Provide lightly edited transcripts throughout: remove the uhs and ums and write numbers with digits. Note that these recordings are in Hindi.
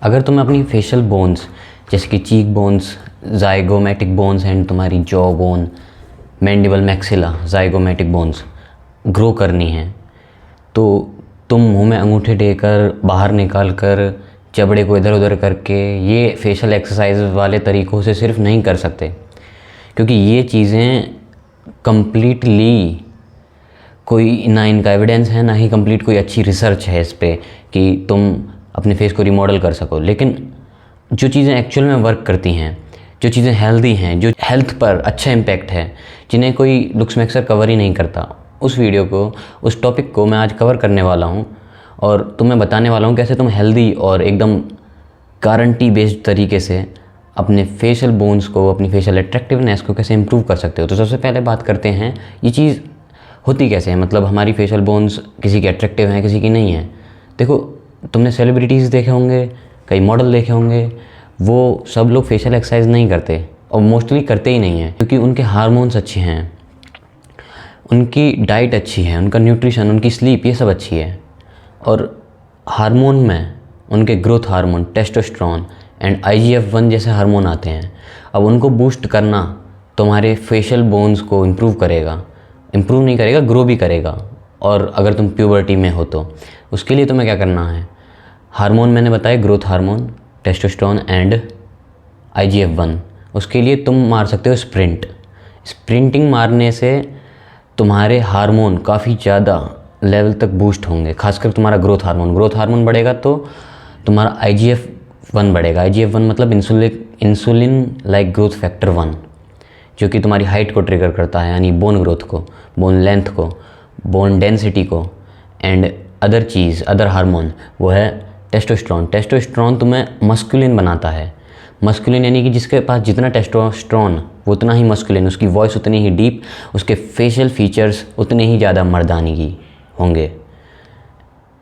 अगर तुम्हें अपनी फेशियल बोन्स जैसे कि cheek bones, zygomatic bones and तुम्हारी jaw bone, mandible maxilla, zygomatic bones grow करनी है तो तुम मुंह में अंगूठे देकर, बाहर निकाल कर, जबड़े को इधर उधर करके ये फेशियल एक्सरसाइज वाले तरीक़ों से सिर्फ नहीं कर सकते, क्योंकि ये चीज़ें कंप्लीटली कोई ना इनका एविडेंस है, ना ही कंप्लीट कोई अच्छी रिसर्च है इस पे कि तुम अपने फेस को रिमॉडल कर सको। लेकिन जो चीज़ें एक्चुअल में वर्क करती हैं, जो चीज़ें हेल्दी हैं, जो हेल्थ पर अच्छा इम्पैक्ट है, जिन्हें कोई लुक्स मिक्सर कवर ही नहीं करता, उस वीडियो को, उस टॉपिक को मैं आज कवर करने वाला हूँ और तुम्हें बताने वाला हूँ कैसे तुम हेल्दी और एकदम गारंटी बेस्ड तरीके से अपने फेशियल बोन्स को, अपनी फेशियल अट्रैक्टिवनेस को कैसे इम्प्रूव कर सकते हो। तो सबसे पहले बात करते हैं ये चीज़ होती कैसे है, मतलब हमारी फेशियल बोन्स किसी की अट्रैक्टिव हैं, किसी की नहीं है। देखो, तुमने सेलिब्रिटीज़ देखे होंगे, कई मॉडल देखे होंगे, वो सब लोग फेशियल एक्सरसाइज नहीं करते और मोस्टली करते ही नहीं हैं, क्योंकि उनके हार्मोन्स अच्छे हैं, उनकी डाइट अच्छी है, उनका न्यूट्रिशन, उनकी स्लीप, ये सब अच्छी है। और हार्मोन में उनके growth hormone, testosterone and IGF-1 जैसे हार्मोन आते हैं। अब उनको बूस्ट करना तुम्हारे फेशियल बोन्स को इम्प्रूव करेगा, इम्प्रूव नहीं करेगा, ग्रो भी करेगा। और अगर तुम प्यूबर्टी में हो तो उसके लिए तुम्हें क्या करना है, हार्मोन मैंने बताया, growth hormone, testosterone and IGF-1, उसके लिए तुम मार सकते हो स्प्रिंट। स्प्रिंटिंग मारने से तुम्हारे हार्मोन काफ़ी ज़्यादा लेवल तक बूस्ट होंगे, खासकर तुम्हारा ग्रोथ हार्मोन बढ़ेगा तो तुम्हारा IGF-1 बढ़ेगा। IGF-1 मतलब इंसुलिन लाइक ग्रोथ फैक्टर 1, जो कि तुम्हारी हाइट को ट्रिगर करता है, यानी बोन ग्रोथ को, बोन लेंथ को, बोन डेंसिटी को एंड अदर हार्मोन, वो है टेस्टोस्टेरोन। टेस्टोस्टेरोन तुम्हें मस्कुलिन बनाता है। मस्कुलिन यानी कि जिसके पास जितना टेस्टोस्टेरोन वो उतना ही मस्कुलिन, उसकी वॉइस उतनी ही डीप, उसके फेशियल फीचर्स उतने ही ज़्यादा मर्दानगी होंगे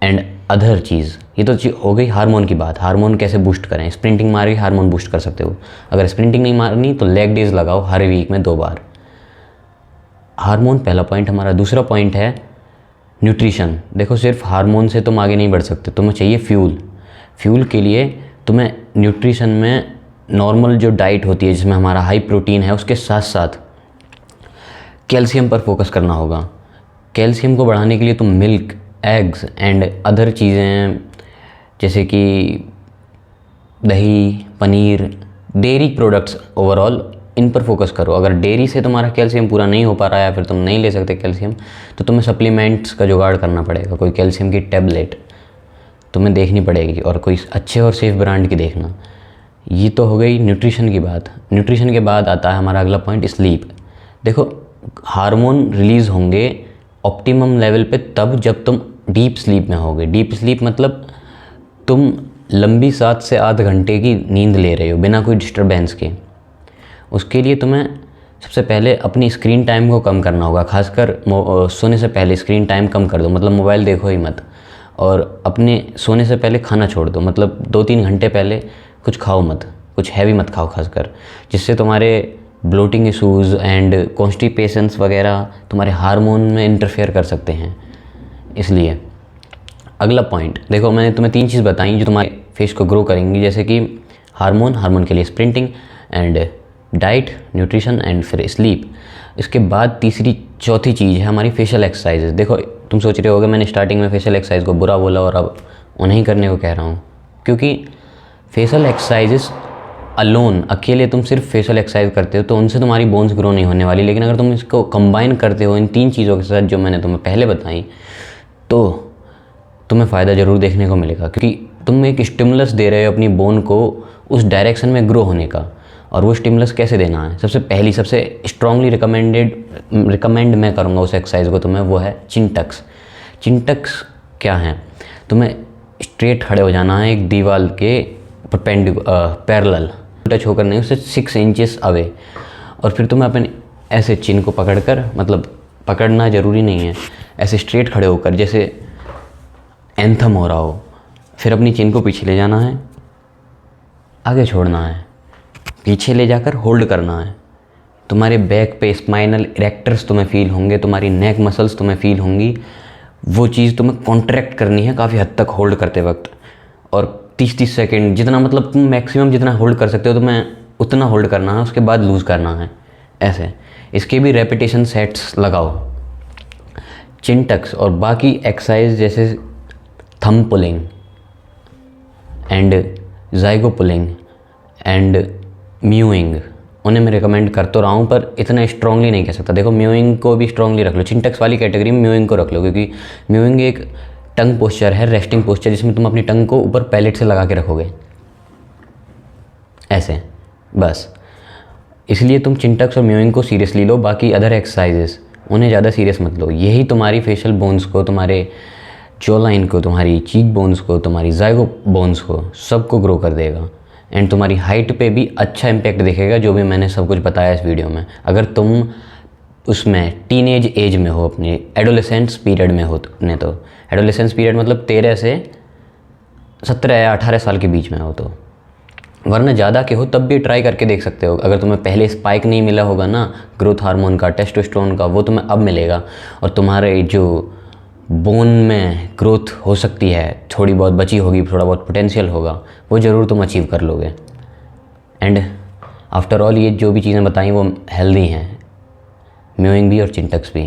एंड अदर चीज़। ये तो हो गई हार्मोन की बात। हार्मोन कैसे बूस्ट करें, स्प्रिंटिंग मार के हार्मोन बूस्ट कर सकते हो। अगर स्प्रिंटिंग नहीं मारनी तो लेग डेज लगाओ हर वीक में 2 बार। हार्मोन पहला पॉइंट हमारा। दूसरा पॉइंट है न्यूट्रिशन। देखो, सिर्फ हार्मोन से तुम आगे नहीं बढ़ सकते, तुम्हें चाहिए फ्यूल के लिए तुम्हें न्यूट्रिशन में नॉर्मल जो डाइट होती है जिसमें हमारा हाई प्रोटीन है, उसके साथ साथ कैल्शियम पर फोकस करना होगा। कैल्शियम को बढ़ाने के लिए तुम मिल्क, एग्स एंड अदर चीज़ें जैसे कि दही, पनीर, डेयरी प्रोडक्ट्स, ओवरऑल इन पर फोकस करो। अगर डेयरी से तुम्हारा कैल्शियम पूरा नहीं हो पा रहा है या फिर तुम नहीं ले सकते कैल्शियम, तो तुम्हें सप्लीमेंट्स का जुगाड़ करना पड़ेगा। कोई कैल्शियम की टैबलेट तुम्हें देखनी पड़ेगी और कोई अच्छे और सेफ ब्रांड की देखना। ये तो हो गई न्यूट्रिशन की बात। न्यूट्रिशन के बाद आता है हमारा अगला पॉइंट, स्लीप। देखो, हार्मोन रिलीज़ होंगे ऑप्टिमम लेवल पे तब जब तुम डीप स्लीप में होगे। डीप स्लीप मतलब तुम लंबी 7 से 8 घंटे की नींद ले रहे हो बिना कोई डिस्टर्बेंस के। उसके लिए तुम्हें सबसे पहले अपनी स्क्रीन टाइम को कम करना होगा। खासकर सोने से पहले स्क्रीन टाइम कम कर दो, मतलब मोबाइल देखो ही मत। और अपने सोने से पहले खाना छोड़ दो, मतलब 2-3 घंटे पहले कुछ खाओ मत, कुछ हैवी मत खाओ खासकर, जिससे तुम्हारे ब्लोटिंग इशूज़ एंड कॉन्स्टिपेशंस वगैरह तुम्हारे हार्मोन में इंटरफेयर कर सकते हैं। इसलिए अगला पॉइंट देखो, मैंने तुम्हें 3 चीज़ बताई जो तुम्हारे फेस को ग्रो करेंगी, जैसे कि हार्मोन के लिए sprinting and diet, nutrition and फिर स्लीप। इसके बाद तीसरी चौथी चीज़ है हमारी फेशियल एक्सरसाइजेज। देखो, तुम सोच रहे होगे मैंने स्टार्टिंग में फेशियल एक्सरसाइज को बुरा बोला और अब उन्हें करने को कह रहा हूँ, क्योंकि फेशियल एक्सरसाइजेस अलोन, अकेले तुम सिर्फ फेशियल एक्सरसाइज करते हो तो उनसे तुम्हारी बोन्स ग्रो नहीं होने वाली। लेकिन अगर तुम इसको कंबाइन करते हो इन 3 चीज़ों के साथ जो मैंने तुम्हें पहले बताई, तो तुम्हें फ़ायदा ज़रूर देखने को मिलेगा, क्योंकि तुम एक स्टिमुलस दे रहे हो अपनी बोन को उस डायरेक्शन में ग्रो होने का। और वो स्टिमुलस कैसे देना है, सबसे स्ट्रांगली रिकमेंड मैं करूँगा उस एक्सरसाइज को तुम्हें, वो है चिन टक्स। चिन टक्स क्या है, तुम्हें स्ट्रेट खड़े हो जाना है एक दीवार के पैरेलल, टच होकर नहीं, उससे 6 इंचेस अवे। और फिर तुम्हें अपने ऐसे चिन को पकड़कर, मतलब पकड़ना ज़रूरी नहीं है, ऐसे स्ट्रेट खड़े होकर जैसे एंथम हो रहा हो, फिर अपनी चिन को पीछे ले जाना है, आगे छोड़ना है, पीछे ले जाकर होल्ड करना है। तुम्हारे बैक पे स्पाइनल इरेक्टर्स तुम्हें फील होंगे, तुम्हारी नेक मसल्स तुम्हें फील होंगी। वो चीज़ तुम्हें कॉन्ट्रैक्ट करनी है काफ़ी हद तक होल्ड करते वक्त, और 30-30 सेकेंड, जितना मतलब तुम मैक्सिमम जितना होल्ड कर सकते हो तुम्हें उतना होल्ड करना है, उसके बाद लूज़ करना है ऐसे। इसके भी रेपिटेशन सेट्स लगाओ। चिन टक्स और बाकी एक्सरसाइज जैसे thumb pulling and zygote pulling and mowing, उन्हें मैं रिकमेंड कर तो रहा हूँ पर इतना स्ट्रांगली नहीं कह सकता। देखो म्यूइंग को भी स्ट्रांगली रख लो, चिन टक्स वाली कैटेगरी में म्यूइंग को रख लो, क्योंकि म्यूइंग एक टंग पोस्चर है, रेस्टिंग पोस्चर, जिसमें तुम अपनी टंग को ऊपर पैलेट से लगा के रखोगे ऐसे बस। इसलिए तुम चिन टक्स और म्यूइंग को सीरियसली लो, बाकी अदर एक्सरसाइजेस उन्हें ज़्यादा सीरियस मत लो। यही तुम्हारी फेशियल बोन्स को, तुम्हारे जॉ लाइन को, तुम्हारी चीक बोन्स को, तुम्हारी जाइगो बोन्स को, सबको ग्रो कर देगा एंड तुम्हारी हाइट पे भी अच्छा इम्पैक्ट दिखेगा, जो भी मैंने सब कुछ बताया इस वीडियो में। अगर तुम उसमें टीनेज एज में हो, अपने एडोलेसेंस पीरियड में हो ने, तो एडोलेसेंस पीरियड मतलब 13 से 17 या 18 साल के बीच में हो तो, वरना ज़्यादा के हो तब भी ट्राई करके देख सकते हो। अगर तुम्हें पहले स्पाइक नहीं मिला होगा ना ग्रोथ हार्मोन का, टेस्टोस्टेरोन का, वो तुम्हें अब मिलेगा और तुम्हारे जो बोन में ग्रोथ हो सकती है, थोड़ी बहुत बची होगी, थोड़ा बहुत पोटेंशियल होगा, वो ज़रूर तुम अचीव कर लोगे। एंड आफ्टर ऑल ये जो भी चीज़ें बताई वो हेल्दी हैं, म्यूइंग भी और चिन टक्स भी।